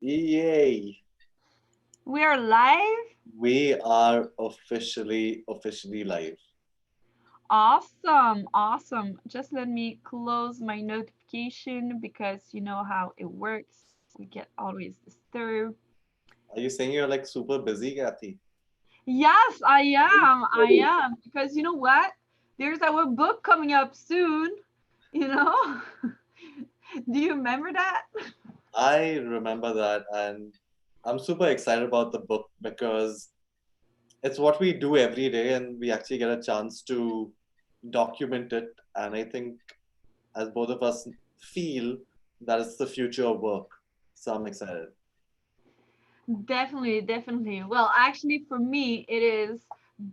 Yay! We are live. We are officially live. Awesome, awesome. Just let me close my notification because you know how it works. We get always disturbed. Are you saying you're like super busy, Kathy? Yes, I am. I am. Because you know what? There's our book coming up soon. You know? Do you remember that? I remember that, and I'm super excited about the book because it's what we do every day, and we actually get a chance to document it. And I think, as both of us feel, that it's the future of work. So I'm excited. Definitely, definitely. Well, actually, for me, it is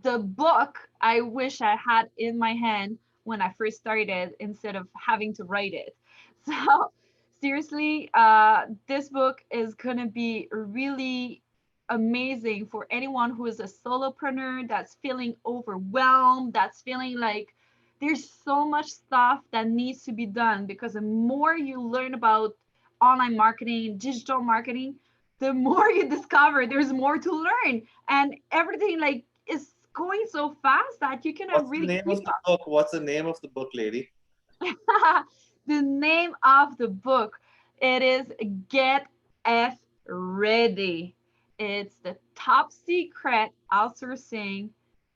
the book I wish I had in my hand when I first started instead of having to write it. So, seriously, this book is going to be really amazing for anyone who is a solopreneur that's feeling overwhelmed, that's feeling like there's so much stuff that needs to be done because the more you learn about online marketing, digital marketing, the more you discover there's more to learn and everything like is going so fast that you cannot What's the really name keep of the book? What's the name of the book, lady? up. The name of the book, it is Get F Ready. It's the top secret outsourcing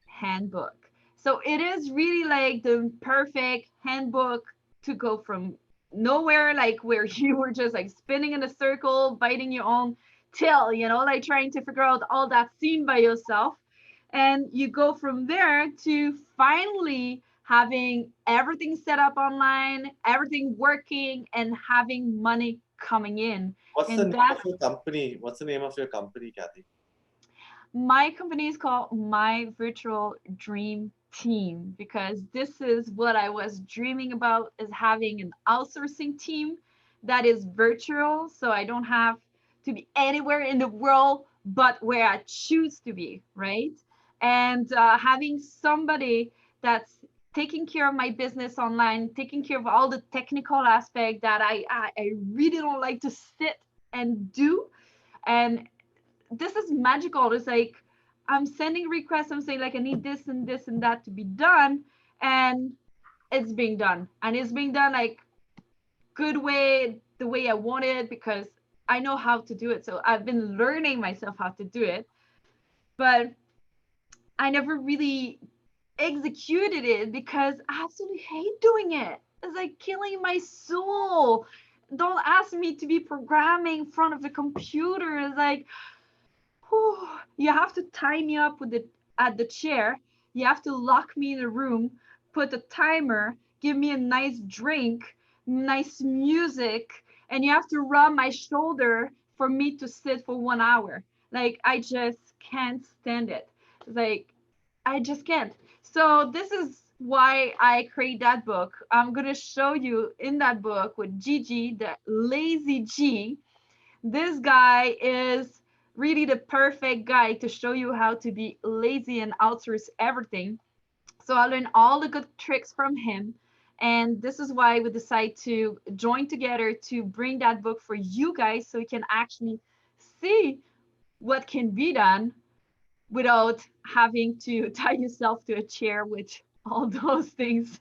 handbook. So it is really like the perfect handbook to go from nowhere, like where you were just like spinning in a circle, biting your own tail, like trying to figure out all that scene by yourself. And you go from there to finally having everything set up online, everything working, and having money coming in. What's the And name of that's your company? What's the name of your company, Kathy? my company is called My Virtual Dream Team because this is what I was dreaming about is having an outsourcing team that is virtual so I don't have to be anywhere in the world but where I choose to be, right? And having somebody that's taking care of my business online, taking care of all the technical aspect that I really don't like to sit and do. And this is magical. It's like I'm sending requests. I'm saying like I need this and this and that to be done, and it's being done, and it's being done like good way, the way I want it because I know how to do it. So I've been learning myself how to do it, but I never really executed it because I absolutely hate doing it. It's like killing my soul. Don't ask me to be programming in front of the computer. It's like whew, you have to tie me up with the at the chair. You have to lock me in a room, put a timer, give me a nice drink, nice music, and you have to rub my shoulder for me to sit for 1 hour. Like I just can't stand it. Like I just can't. So this is why I create that book. I'm gonna show you in that book with Gigi, the lazy G. This guy is really the perfect guy to show you how to be lazy and outsource everything. So I learned all the good tricks from him. And this is why we decide to join together to bring that book for you guys so you can actually see what can be done without having to tie yourself to a chair with all those things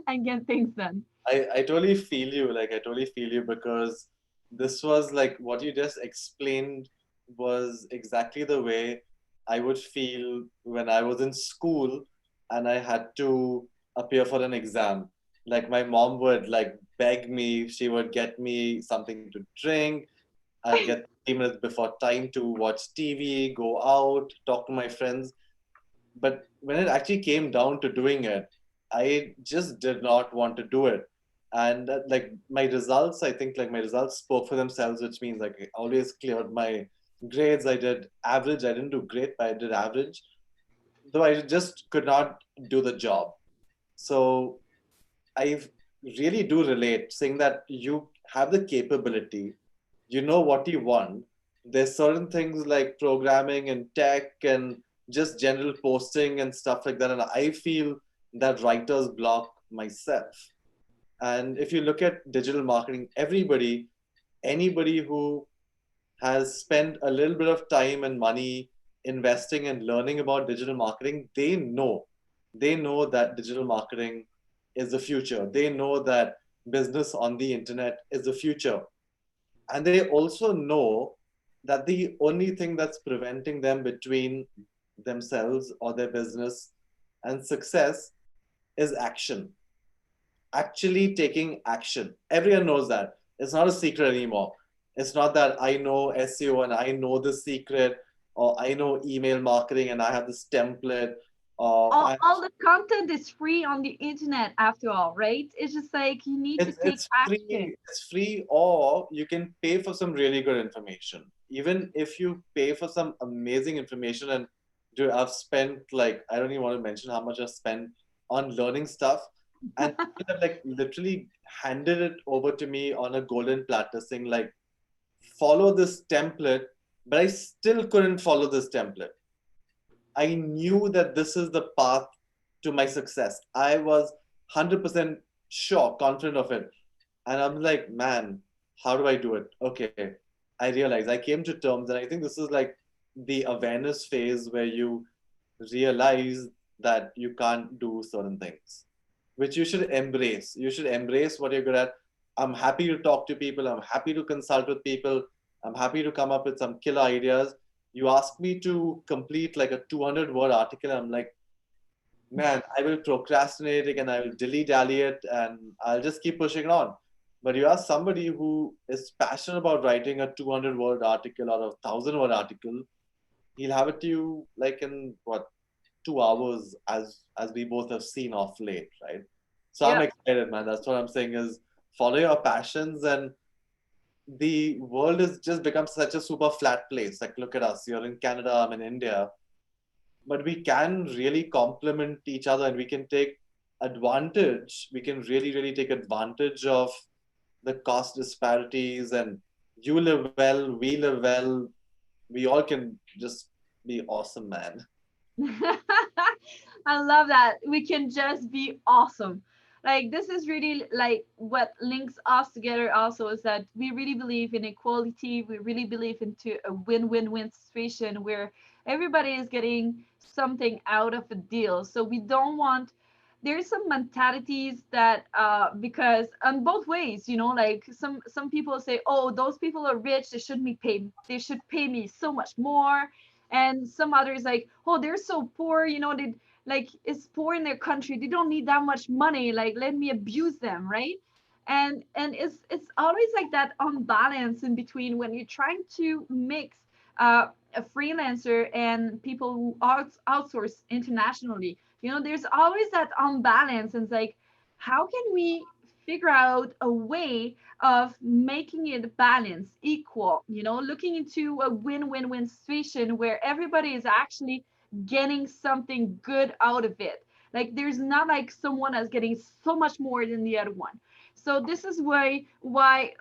and get things done. I totally feel you. Like, I totally feel you because this was like what you just explained was exactly the way I would feel when I was in school and I had to appear for an exam. Like, my mom would like beg me, she would get me something to drink. I'd get 3 minutes before time to watch TV, go out, talk to my friends. But when it actually came down to doing it, I just did not want to do it. And like my results, I think like my results spoke for themselves, which means like I always cleared my grades. I did average. I didn't do great, but I did average. Though I just could not do the job. So I really do relate, saying that you have the capability, you know what you want. There's certain things like programming and tech and just general posting and stuff like that. And I feel that writer's block myself. And if you look at digital marketing, everybody, anybody who has spent a little bit of time and money investing and learning about digital marketing, they know that digital marketing is the future. They know that business on the internet is the future. And they also know that the only thing that's preventing them between themselves or their business and success is action, actually taking action. Everyone knows that. It's not a secret anymore. It's not that I know SEO and I know the secret, or I know email marketing and I have this template, or All the content is free on the internet after all, right? It's just like you need to it's take it's action. free. It's free, or you can pay for some really good information. Even if you pay for some amazing information, and I've spent, like, I don't even want to mention how much I've spent on learning stuff, and people have like literally handed it over to me on a golden platter, saying like, follow this template, but I still couldn't follow this template. I knew that this is the path to my success. I was 100% sure, confident of it. And I'm like, man, how do I do it? Okay. I realized I came to terms, and I think this is like the awareness phase where you realize that you can't do certain things, which you should embrace. You should embrace what you're good at. I'm happy to talk to people. I'm happy to consult with people. I'm happy to come up with some killer ideas. You ask me to complete like a 200-word article. I'm like, man, I will procrastinate it and I will dilly dally it and I'll just keep pushing it on. But you ask somebody who is passionate about writing a 200-word article or a 1,000-word article, he'll have it to you like in what, 2 hours, as we both have seen off late, right? So I'm Yep. excited, man. That's what I'm saying is follow your passions, and the world has just become such a super flat place. Like, look at us. You're in Canada, I'm in India, but we can really complement each other, and we can take advantage. We can really, really take advantage of the cost disparities, and you live well, we live well. We all can just be awesome, man. I love that. We can just be awesome. Like this is really like what links us together also is that we really believe in equality. We really believe into a win-win-win situation where everybody is getting something out of a deal. So we don't want there's some mentalities that because on both ways, you know, like some people say, oh, those people are rich, they should pay me so much more, and some others like, oh, they're so poor, you know, they like it's poor in their country, they don't need that much money, like let me abuse them, right? And it's always like that unbalance in between when you're trying to mix a freelancer and people who outsource internationally, you know, there's always that unbalance, and it's like how can we figure out a way of making it balanced, equal, you know, looking into a win-win-win situation where everybody is actually getting something good out of it. Like there's not like someone that's getting so much more than the other one. So this is why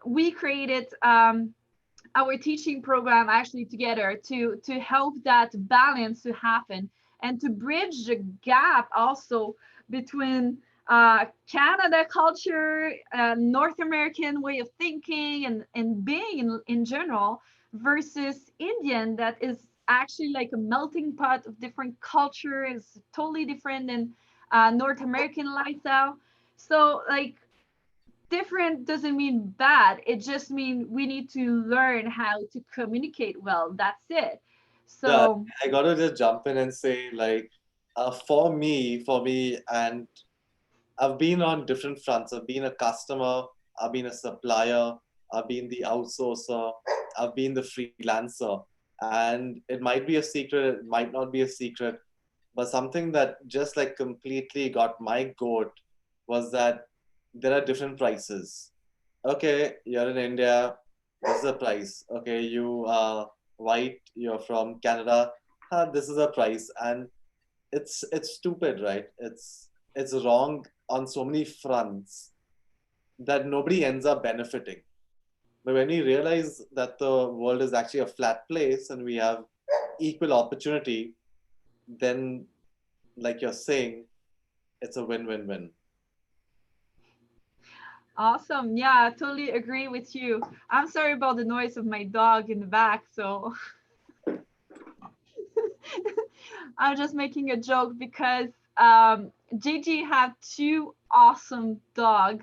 we created our teaching program actually together to help that balance to happen and to bridge the gap also between Canada culture, North American way of thinking and being in general versus Indian that is actually like a melting pot of different cultures, totally different than North American lifestyle. So like different doesn't mean bad. It just means we need to learn how to communicate well. That's it. Yeah, So I gotta just jump in and say, like, for me, and I've been on different fronts. I've been a customer, I've been a supplier, I've been the outsourcer, I've been the freelancer. And it might be a secret, it might not be a secret, but something that just like completely got my goat was that there are different prices. Okay, you're in India, this is a price. Okay, you are white, you're from Canada, this is a price. And it's stupid, right? It's wrong on so many fronts that nobody ends up benefiting. But when we realize that the world is actually a flat place and we have equal opportunity, then, like you're saying, it's a win-win-win. Awesome. Yeah, I totally agree with you. I'm sorry about the noise of my dog in the back. So I'm just making a joke because Gigi have two awesome dog,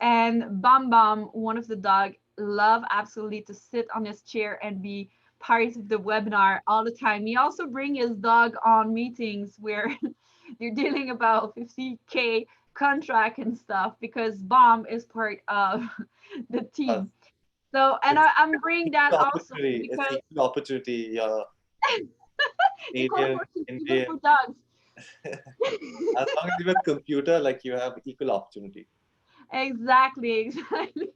and Bam Bam, one of the dog, love absolutely to sit on his chair and be part of the webinar all the time. He also bring his dog on meetings where they're dealing about 50K contract and stuff because Bam is part of the Uh, team. So, and it's I'm bringing that equal also opportunity. It's because equal opportunity. equal Canadian, opportunity even Indian. for dogs. As long as you have a computer, like you have equal opportunity. Exactly, exactly.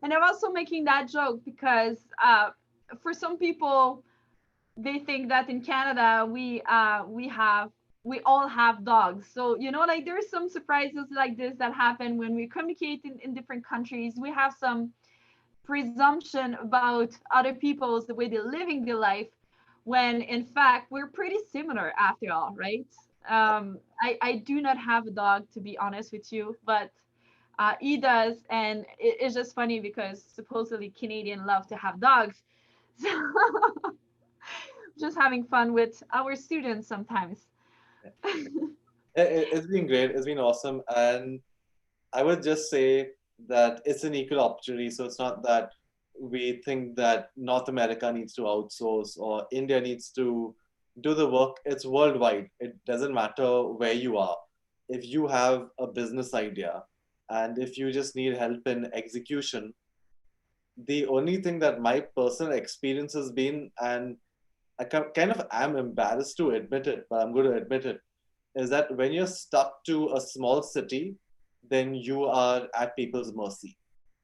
And I'm also making that joke because for some people, they think that in Canada we all have dogs. So like there's some surprises like this that happen when we communicate in different countries. We have some presumption about other people's the way they're living their life, when in fact we're pretty similar after all, right? I do not have a dog to be honest with you, but he does, and it's just funny because supposedly Canadian love to have dogs. So just having fun with our students sometimes. It's been great. It's been awesome, and I would just say that it's an equal opportunity. So it's not that we think that North America needs to outsource or India needs to do the work. It's worldwide. It doesn't matter where you are. If you have a business idea and if you just need help in execution, the only thing that my personal experience has been, and I kind of am embarrassed to admit it, but I'm going to admit it, is that when you're stuck to a small city, then you are at people's mercy.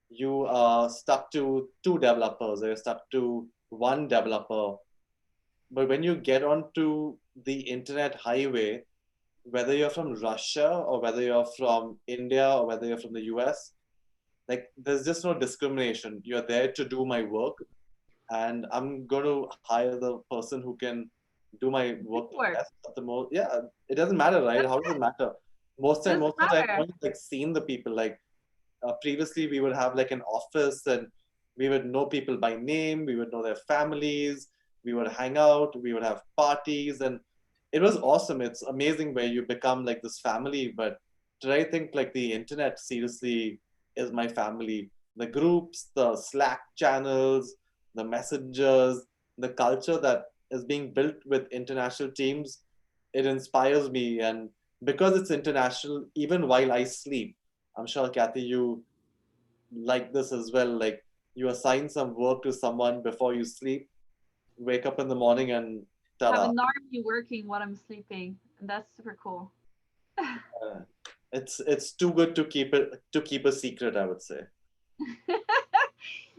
You are stuck to two developers, or you're stuck to one developer. But when you get onto the internet highway, whether you're from Russia or whether you're from India or whether you're from the US, like there's just no discrimination. You're there to do my work, and I'm going to hire the person who can do my work the Work best at the most. Yeah, it doesn't matter, right? that's How does it matter? Most doesn't of the time, I've matter. only like seen the people. Like previously, we would have like an office, and we would know people by name. We would know their families. We would hang out. We would have parties, and it was awesome. It's amazing where you become like this family. But today, I think like the internet seriously is my family. The groups, the Slack channels, the messengers, the culture that is being built with international teams, it inspires me. And because it's international, even while I sleep, I'm sure, Kathy, you like this as well. Like you assign some work to someone before you sleep, wake up in the morning, and Have ta-da! an army working while I'm sleeping, and that's super cool. Uh, it's too good to keep a secret, I would say.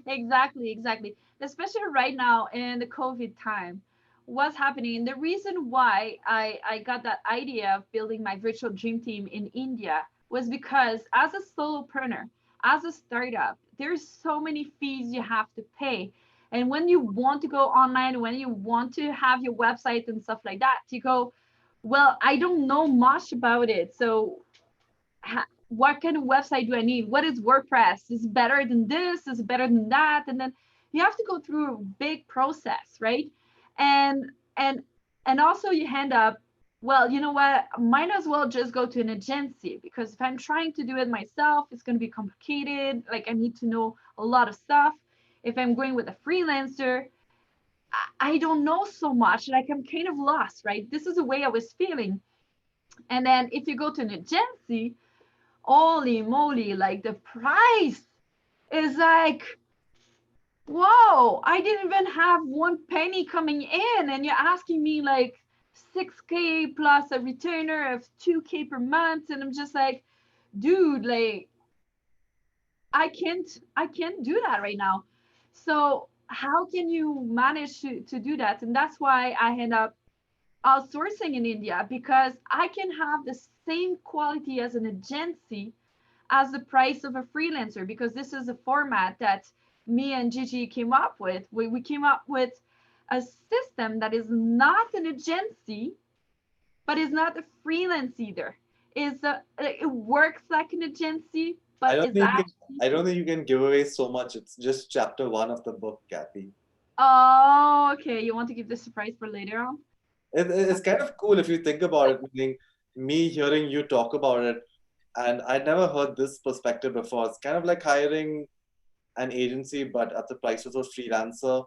Exactly, exactly. Especially right now in the COVID time. What's happening? The reason why I got that idea of building my virtual dream team in India was because as a solopreneur, as a startup, there's so many fees you have to pay. And when you want to go online, when you want to have your website and stuff like that, you go, well, I don't know much about it. So what kind of website do I need? What is WordPress? Is it better than this? Is it better than that? And then you have to go through a big process, right? And and and also you end up, well, you know what? Might as well just go to an agency because if I'm trying to do it myself, it's going to be complicated. Like I need to know a lot of stuff. If I'm going with a freelancer, I don't know so much. Like I'm kind of lost, right? This is the way I was feeling. And then if you go to an agency, holy moly, like the price is like, whoa, I didn't even have one penny coming in, and you're asking me like 6K plus a retainer of 2K per month. And I'm just like, dude, like I can't do that right now. So how can you manage to do that? And that's why I end up outsourcing in India because I can have the same quality as an agency as the price of a freelancer because this is a format that me and Gigi came up with. We came up with a system that is not an agency, but is not a freelance either. It works like an agency, I but don't it's think you can, actually. I don't think you can give away so much. It's just chapter one of the book, Kathy. Oh, okay. You want to keep the surprise for later on? It's kind of cool if you think about it, meaning me hearing you talk about it, and I'd never heard this perspective before. It's kind of like hiring an agency, but at the price of a freelancer.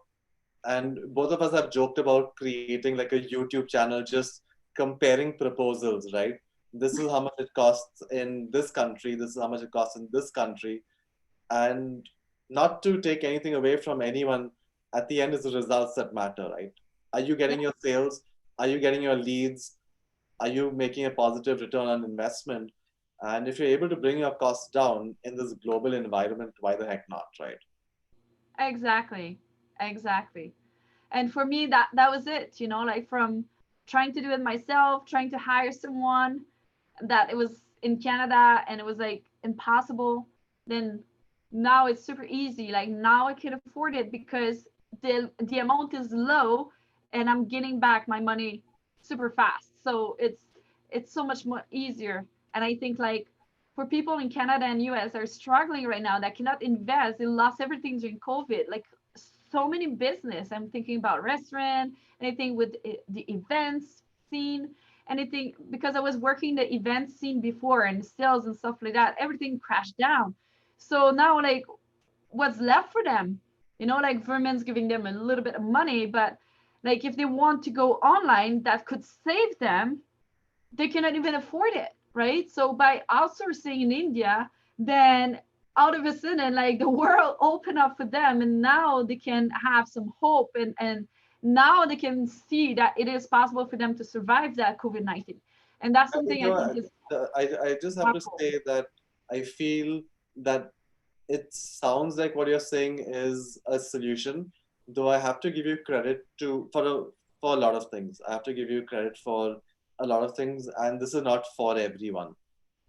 And both of us have joked about creating like a YouTube channel just comparing proposals, right? This is how much it costs in this country, this is how much it costs in this country. And not to take anything away from anyone, at the end is the results that matter, right? Are you Yeah, getting your sales? Are you getting your leads? Are you making a positive return on investment? And if you're able to bring your costs down in this global environment, why the heck not, right? exactly. Exactly. And for me, that was it, like from trying to do it myself, trying to hire someone that it was in Canada and it was like impossible. Then now it's super easy. Like now I can afford it because the amount is low and I'm getting back my money super fast. So it's so much more easier. And I think like for people in Canada and US are struggling right now that cannot invest, they lost everything during COVID. Like so many business. I'm thinking about restaurant, anything with the events scene, anything because I was working the event scene before and sales and stuff like that. Everything crashed down. So now like what's left for them? Like Vermon's giving them a little bit of money, but like if they want to go online, that could save them, they cannot even afford it, right? So by outsourcing in India, then out of a sudden, like the world opened up for them, and now they can have some hope, and now they can see that it is possible for them to survive that COVID-19, and that's I think, something I think is I just have to powerful. say that I feel that it sounds like what you're saying is a solution, though I have to give you credit for a lot of things. I have to give you credit for a lot of things, and this is not for everyone.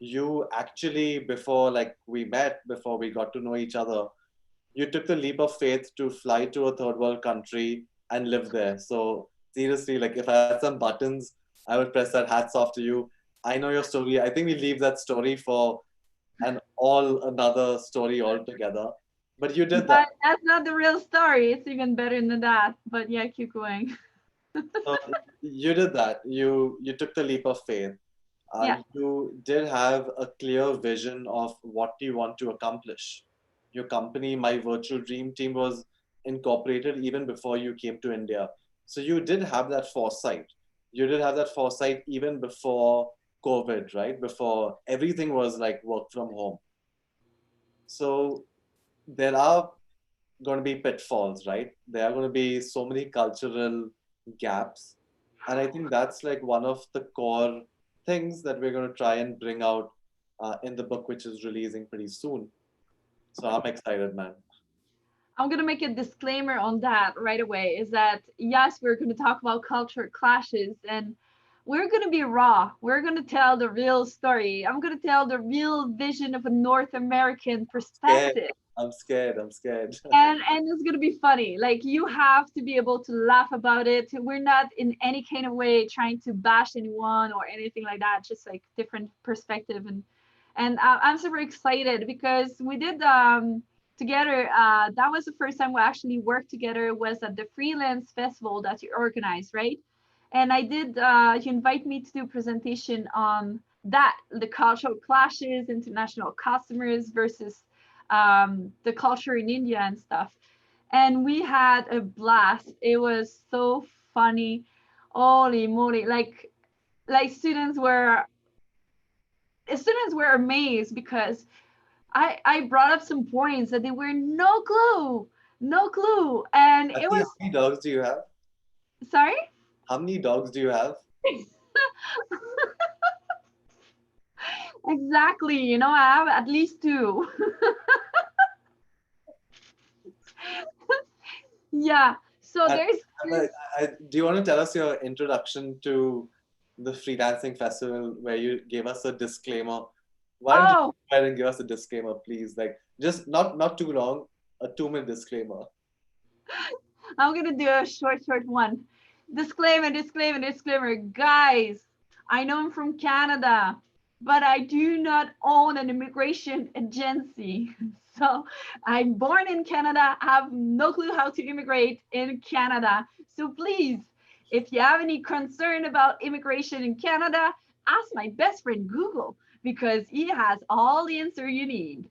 You actually, before like we met, before we got to know each other, you took the leap of faith to fly to a third world country and live there. So seriously, like if I had some buttons, I would press that. Hats off to you. I know your story. I think we leave that story for an all another story altogether. But you did that. But that's not the real story. It's even better than that. But yeah, keep going. So you did that. You took the leap of faith. Yeah. You did have a clear vision of what you want to accomplish. Your company, My Virtual Dream Team, was incorporated even before you came to India. So you did have that foresight. You did have that foresight even before COVID, right? Before everything was like work from home. So there are going to be pitfalls, right? There are going to be so many cultural gaps. And I think that's like one of the core things that we're going to try and bring out in the book, which is releasing pretty soon. So I'm excited, man. I'm going to make a disclaimer on that right away is that yes, we're going to talk about culture clashes and we're going to be raw. We're going to tell the real story. I'm going to tell the real vision of a North American Scared. perspective. I'm scared. I'm scared. And it's going to be funny. Like you have to be able to laugh about it. We're not in any kind of way trying to bash anyone or anything like that. Just like different perspective and I'm super excited because we did together. That was the first time we actually worked together. Was at the freelance festival that you organized, right? And I did. You invite me to do a presentation on that, the cultural clashes, international customers versus the culture in India and stuff. And we had a blast. It was so funny. Holy moly! Like students were amazed because I brought up some points that they were no clue, and it Kathy, how was many dogs do you have? sorry. How many dogs do you have? Exactly. I have at least two. Yeah. So And, there's do you want to tell us your introduction to the freelancing festival where you gave us a disclaimer? Why don't you oh go ahead and give us a disclaimer, please? Like, just not too long, a 2 minute disclaimer. I'm gonna do a short one. Disclaimer, disclaimer, disclaimer. Guys, I know I'm from Canada. but I do not own an immigration agency. So I'm born in Canada, have no clue how to immigrate in Canada. So please, if you have any concern about immigration in Canada, ask my best friend Google because he has all the answer you need.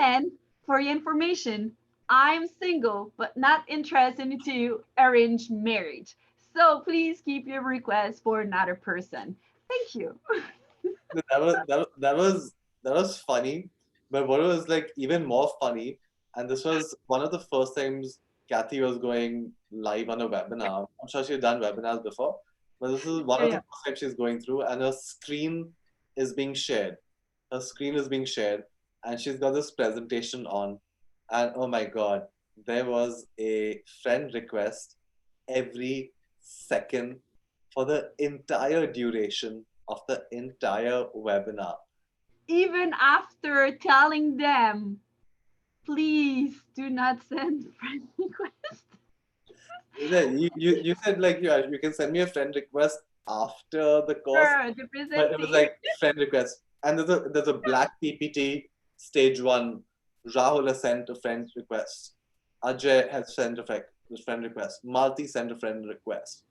And for your information, I'm single but not interested into arranged marriage. So please keep your request for another person. Thank you. That was funny, but what was like even more funny, and this was one of the first times Kathy was going live on a webinar. I'm sure she's done webinars before, but this is one Yeah, of the yeah. first times she's going through, and her screen is being shared. Her screen is being shared, and she's got this presentation on, and oh my God, there was a friend request every second for the entire duration of the entire webinar. Even after telling them, please do not send friend request. You said like you can send me a friend request after the course, Sure, the but it was presentation. like friend request. And there's a black PPT stage one. Rahul has sent a friend request. Ajay has sent a friend request. Malti sent a friend request.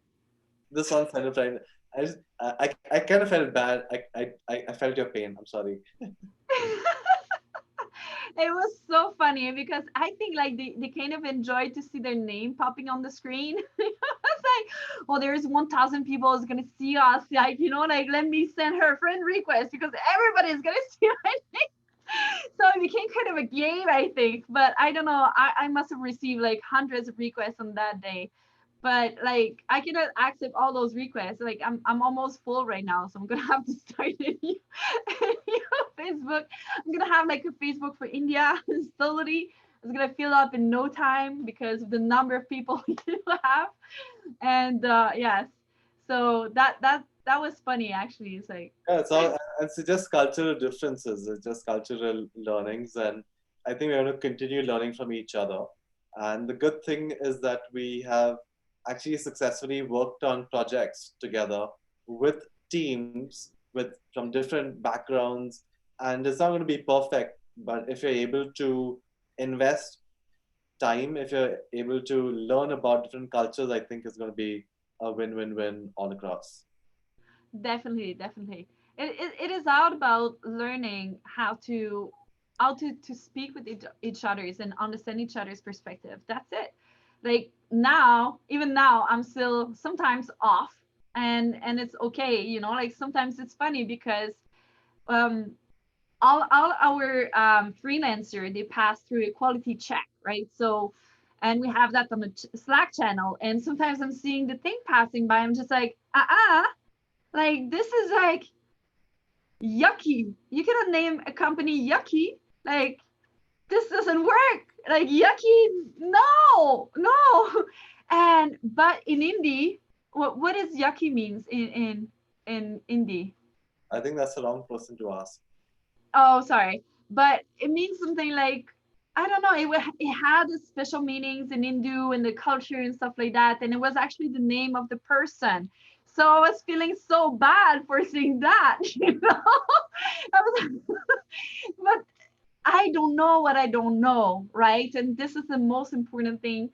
This one sent a friend. I kind of felt bad. I felt your pain. I'm sorry. It was so funny because I think like they kind of enjoyed to see their name popping on the screen. It's like, oh, there's 1,000 people is gonna see us. Like, like let me send her a friend request because everybody is gonna see my name. So it became kind of a game, I think. But I don't know. I must have received like hundreds of requests on that day. But like I cannot accept all those requests. Like I'm almost full right now, so I'm gonna have to start a new Facebook. I'm gonna have like a Facebook for India facility. It's gonna fill up in no time because of the number of people you have. And yes, so that was funny actually. It's like Yeah, it's just cultural differences. It's just cultural learnings, and I think we're going to continue learning from each other. And the good thing is that we have actually successfully worked on projects together with teams with from different backgrounds, and it's not going to be perfect. But if you're able to invest time, if you're able to learn about different cultures, I think it's going to be a win-win-win all across. definitely, definitely. It is all about learning how to speak with each other's and understand each other's perspective. That's it. Like now, even now, I'm still sometimes off, and it's okay. Like sometimes it's funny because um all our freelancer they pass through a quality check, right? So, and we have that on the Slack channel. And sometimes I'm seeing the thing passing by. I'm just like, like this is like yucky. You cannot name a company yucky. Like this doesn't work. Like yucky, no, no. And but in indie, what does yucky means in indie? I think that's the wrong person to ask. Oh, sorry, but it means something like I don't know. It had a special meanings in Hindu and the culture and stuff like that, and it was actually the name of the person. So I was feeling so bad for saying that, I was, but I don't know what I don't know, right? And this is the most important thing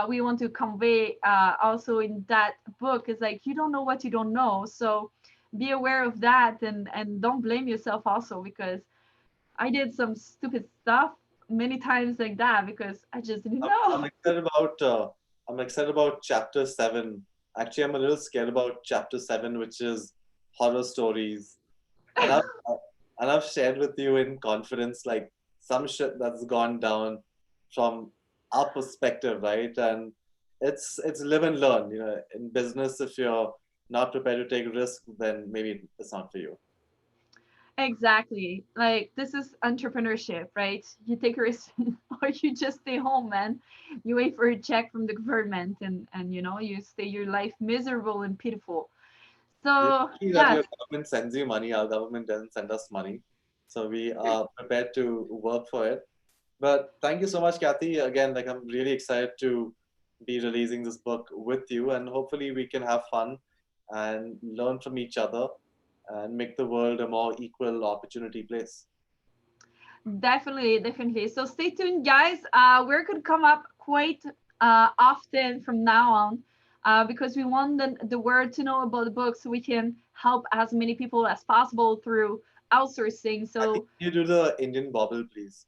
we want to convey also in that book is like you don't know what you don't know. So be aware of that and don't blame yourself also because I did some stupid stuff many times like that because I just didn't I'm, know. I'm excited about I'm excited about chapter seven. Actually, I'm a little scared about chapter seven, which is horror stories. And I've shared with you in confidence like some shit that's gone down from our perspective, right? And it's live and learn. In business, if you're not prepared to take risk, then maybe it's not for you. Exactly. Like this is entrepreneurship, right? You take a risk or you just stay home, man. You wait for a check from the government and you stay your life miserable and pitiful. We're So lucky that yes, your government sends you money. Our government doesn't send us money, so we are prepared to work for it. But thank you so much, Kathy. Again, like I'm really excited to be releasing this book with you, and hopefully we can have fun and learn from each other. and make the world a more equal opportunity place. Definitely, definitely. So stay tuned, guys. We're going to come up quite often from now on because we want the world to know about the book so we can help as many people as possible through outsourcing. I think So, you do the Indian bobble, please.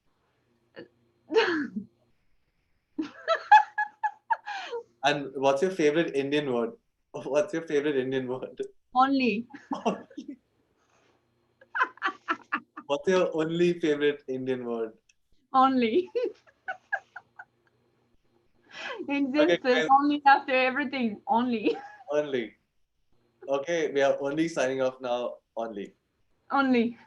And what's your favorite Indian word? What's your favorite Indian word? only, What's your only favorite Indian word? only. Okay, Exists guys, only after everything, only, only. Okay, we are only signing off now. Only. only.